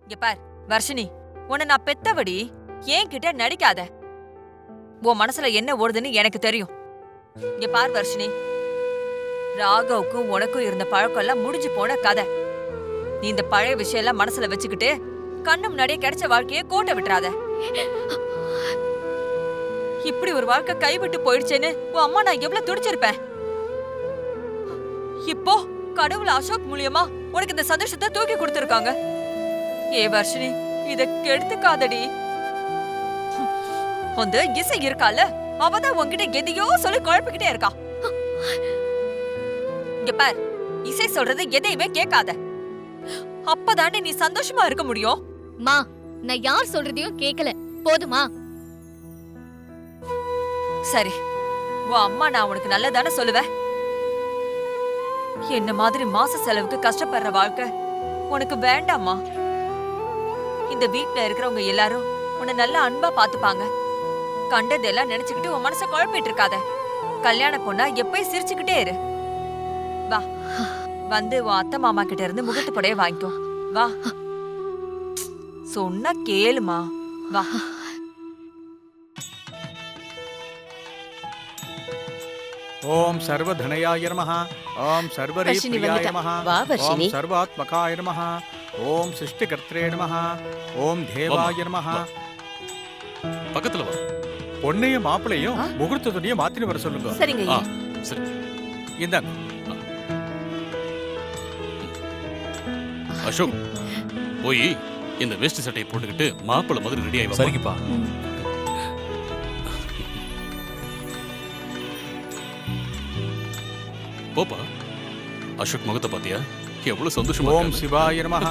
இங்க பார் வர்ஷினி, உன்னை நான் பெத்தவடி, என்கிட்ட நடிக்காத. உன் மனசுல என்ன ஓடுதுன்னு எனக்கு தெரியும். இங்க பார் வர்ஷினி, ராகவுக்கும் உனக்கும் இருந்த பழக்கம் எல்லாம் முடிஞ்சு போன கதை. நீ இந்த பழைய விஷயம் எல்லாம் மனசுல வச்சுக்கிட்டு கண்ணு முன்னாடியே கிடைச்ச வாழ்க்கைய கோட்டை விட்டுறாத. இப்படி ஒரு வாழ்க்கை கைவிட்டு போயிடுச்சேன்னு உன் அம்மா நான் எவ்வளவு துடிச்சிருப்பேன். இப்போ கடவுள் அசோக் மூலியமா உனக்கு இந்த சந்தோஷத்தை தூக்கி கொடுத்திருக்காங்க. ஏ வர்ஷினி, இத கெடுத்துக்காதடி. வந்து இசை இருக்கால, அவதான் உன்கிட்ட எதையோ சொல்லி குழப்பிக்கிட்டே இருக்கா. இங்க பார், இசை சொல்றது எதையுமே கேட்காத. அப்பதானே நீ சந்தோஷமா இருக்க முடியும். மா, நான் யார் சொல்றதையும் கேட்கல, போதுமா? சரி, உன் அம்மா நான் உனக்கு நல்லதானே சொல்லுவேன். என்ன மாதிரி மாச செலவுக்கு கஷ்டப்படுற வாழ்க்கை உனக்கு வேண்டாமா? இந்த வீட்ல இருக்கிறவங்க எல்லாரும் உன்னை நல்ல அன்பா பாத்துப்பாங்க. கண்டதெல்லாம் நினைச்சுக்கிட்டு உன் மனச குழப்பிட்டு இருக்காத. கல்யாண பொண்ணா எப்பயும் சிரிச்சுக்கிட்டே இரு. வா, வந்து உன் அத்தை மாமா கிட்ட இருந்து முகத்து புடைய வாங்கிக்கோ. வா, சொன்னா கேளுமா. வா. ஓம் சர்வதனயாய நமஹ. ஓம் சர்வரீப்ரியாய நமஹ. ஓம் சர்வாத்மகாய நமஹ. ஓம் சிருஷ்டிகர்த்ரே நமஹ. ஓம் தேவாய நமஹ. பக்கத்துல வா. பொண்ணையும் மாப்பிளையும் முகூர்த்தத்துடைய மாத்தினு வர சொல்லுங்க. சரிங்க. சரி, இந்தாங்க. அசோக் போய் இந்த வேஷ்டி சட்டையை போட்டுக்கிட்டு மாப்பிள்ளை மாதிரி ரெடி ஆகி. சரிங்கப்பா. போப்பா. அசோக் முகத்தை பாத்தியா? எவ்வளவு சந்தோஷமா. ஓம் சிவாய நமஹ.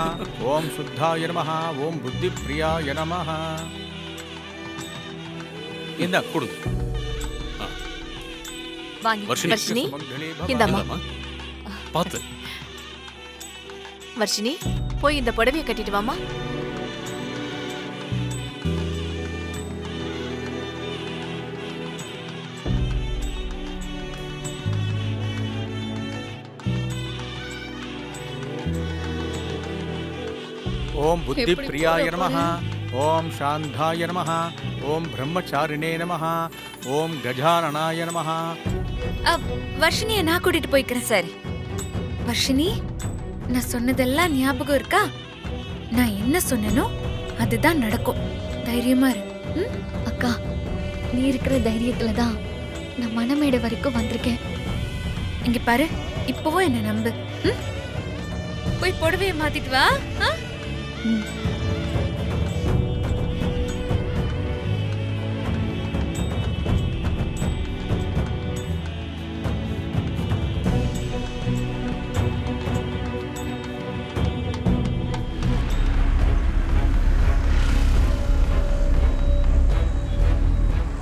ஓம் சுத்தாய நமஹ. ஓம் புத்தி பிரியாய நமஹ. இந்த கொடுங்க. வாங்கி. வர்ஷினி, இந்தாம்மா. பாத்து. வர்ஷினி, போய் இந்த புடவைய கட்டிட்டு வாமா. ஓம் புத்தி பிரியாய நமஹ. ஓம் சாந்தாய நமஹ. ஓம் பிரம்மச்சாரிணே நமஹ. ஓம் கஜானனாய நமஹ. வர்ஷினிய நான் கூட்டிட்டு போய்க்கிறேன். சரி. வர்ஷினி, நான் சொன்னதெல்லாம் ஞாபகம் இருக்கா? நான் என்ன சொன்னேனோ அதுதான் நடக்கும். தைரியமா இரு. அக்கா, நீ இருக்கிற தைரியத்துல தான் நான் மனமேடை வரைக்கும் வந்திருக்கேன். இங்க பாரு, இப்பவும் என்ன நம்பு. போய் புடவைய மாத்திட்டு வா.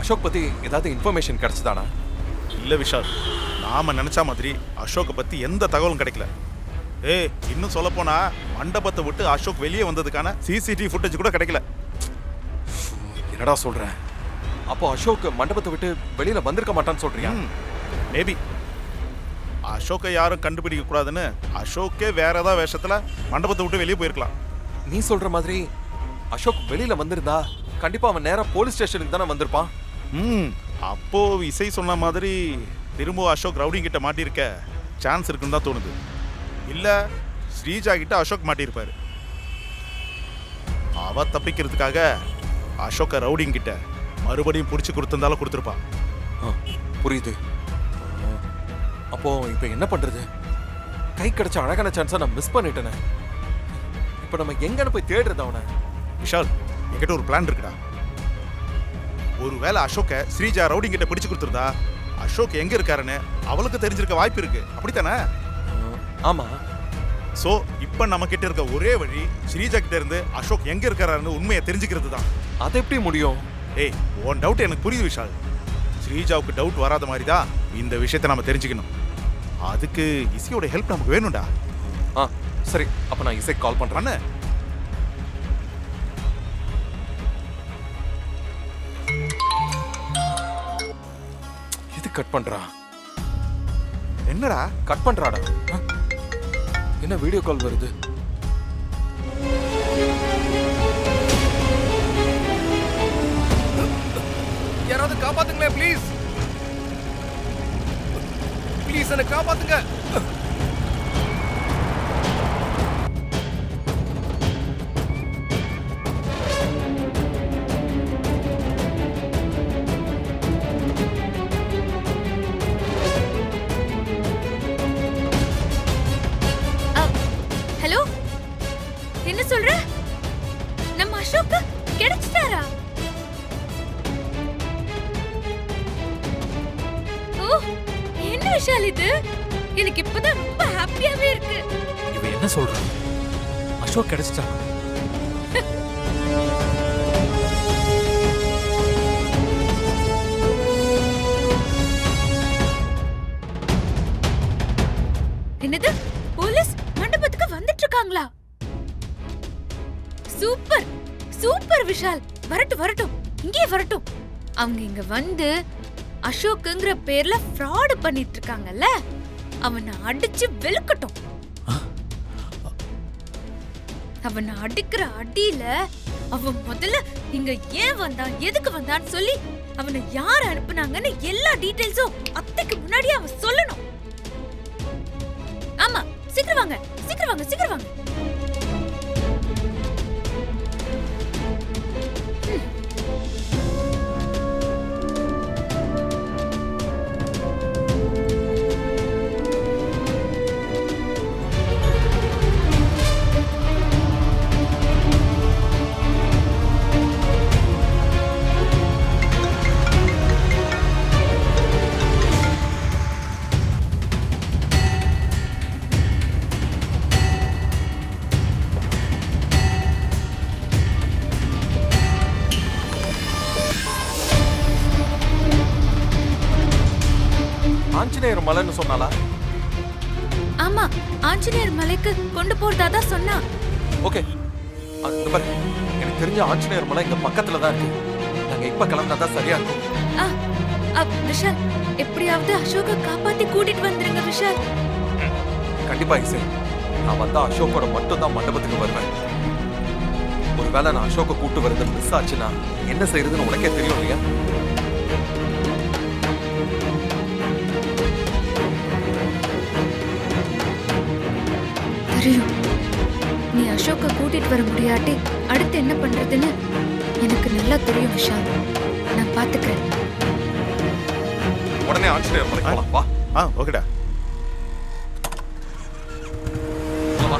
அசோக் பத்தி ஏதாவது இன்ஃபர்மேஷன் கிடைச்சதானா? இல்ல விஷால், நாம நினைச்ச மாதிரி அசோக்கை பத்தி எந்த தகவலும் கிடைக்கல. இன்னும் சொல்ல போனா மண்டபத்தை விட்டு அசோக் வெளியே வந்ததுக்கான சிசிடிவி ஃபுட்டேஜ் கூட கிடைக்கல. என்னடா சொல்ற? அப்போ அசோக் மண்டபத்தை விட்டு வெளியில வந்திருக்க மாட்டான்னு சொல்றியா? மேபி அசோக்கை யாரும் கண்டுபிடிக்க கூடாதுன்னு அசோக்கே வேற ஏதாவது வேஷத்துல மண்டபத்தை விட்டு வெளியே போயிருக்கலாம். நீ சொல்ற மாதிரி அசோக் வெளியில வந்திருந்தா கண்டிப்பா அவன் நேரா போலீஸ் ஸ்டேஷனுக்கு தானே வந்திருப்பான். அப்போ இசை சொன்ன மாதிரி திரும்ப அசோக் ரவுடிங் கிட்ட மாட்டிருக்க சான்ஸ் இருக்குன்னு தான் தோணுது. இல்ல ஸ்ரீஜா கிட்ட அசோக் மாட்டிருப்பாரு. அவ தப்பிக்கிறதுக்காக அசோக்க ரவுடிங் கிட்ட மறுபடியும் புடிச்சு கொடுத்திருந்தாலும் கொடுத்துருப்பா. புரியுது. அப்போ இப்ப என்ன பண்றது? கை கிடைச்ச அழகான சான்ஸை நான் மிஸ் பண்ணிட்டேனே. இப்ப நம்ம எங்கன்னு போய் தேடுறது அவனை? விஷால், என்கிட்ட ஒரு பிளான் இருக்குடா. ஒருவேளை அசோக்க ஸ்ரீஜா ரவுடிங் கிட்ட பிடிச்சு கொடுத்துருந்தா அசோக் எங்க இருக்காருன்னு அவளுக்கு தெரிஞ்சிருக்க வாய்ப்பு இருக்கு. அப்படித்தானே? ஆமா. சோ இப்ப நம்ம கிட்ட இருக்க ஒரே வழி ஸ்ரீஜா கிட்ட இருந்து அசோக் எங்க இருக்காருன்னு உண்மையை தெரிஞ்சுக்கிறது தான். அது எப்படி முடியும்? உன் டவுட் எனக்கு புரியுது விஷால். ஸ்ரீஜாவுக்கு டவுட் வராத மாதிரி தான் இந்த விஷயத்தை நம்ம தெரிஞ்சுக்கணும். அதுக்கு இசையோட ஹெல்ப் நமக்கு வேணும்டா. சரி, அப்ப நான் இசைக்கு கால் பண்றேன். இது கட் பண்றா. என்னடா கட் பண்றாடா? என்ன வீடியோ கால் வருது? காப்பாத்துங்க. ஹலோ, என்ன சொல்ற? நம்ம அசோக் கிடைச்சிட்டாரா? ஓ, என்ன விஷயம் இது? எனக்கு இப்பதான் ரொம்ப ஹாப்பியாவே இருக்கு. இவ என்ன சொல்றா? அசோக் கிடைச்சிட்டான். என்னது? போலீஸ் மண்டபத்துக்கு வந்துட்டு இருக்காங்களா? சூப்பர் சூப்பர் விஷால், வரட்டும் வரட்டும், இங்கே வரட்டும். அவங்க இங்க வந்து அசோக்குங்கிற பேர்ல ஃப்ராட் பண்ணிட்டு இருக்காங்கல்ல, அவனை அடிச்சு வெளுக்கட்டும். அவனை அடிக்கிற அடியில அவன் முதல்ல இங்க ஏன் வந்தான், எதுக்கு வந்தான்னு சொல்லி அவனை யார் அனுப்புனாங்கன்னு எல்லா டீடைல்ஸும் அத்தைக்கு முன்னாடி அவன் சொல்லணும். ஆமா, சீக்கிரம் வாங்க சீக்கிரம் வாங்க சீக்கிரம் வாங்க. ஆஞ்சநேயர் மலைன்னு சொன்னாலா? ஆமா, ஆஞ்சநேயர் மலைக்கு கொண்டு போறதா தான் சொன்னா. ஓகே, இந்த பாரு, எனக்கு தெரிஞ்ச ஆஞ்சநேயர் மலை இங்க பக்கத்துல தான் இருக்கு. நாங்க இப்ப கிளம்பினா தான் சரியா இருக்கும். விஷால், எப்படியாவது அசோக காப்பாத்தி கூட்டிட்டு வந்துருங்க விஷால். கண்டிப்பா இசை, நான் வந்தா அசோக்கோட மட்டும் தான் மண்டபத்துக்கு வருவேன். ஒருவேளை நான் அசோக்க கூட்டு வருது மிஸ் ஆச்சுன்னா என்ன செய்யறதுன்னு உனக்கே தெரியும் இல்லையா? தெரியும். நீ அசோக்க கூட்டிட்டு வர முடியாட்டி அடுத்து என்ன பண்றதுன்னு எனக்கு நல்லா தெரியும் விஷால். நான் பாத்துக்கிறேன். உடனே ஆஞ்சநேயர் மலைக்கு போலாம், வா. ஓகேடா. வா, வா.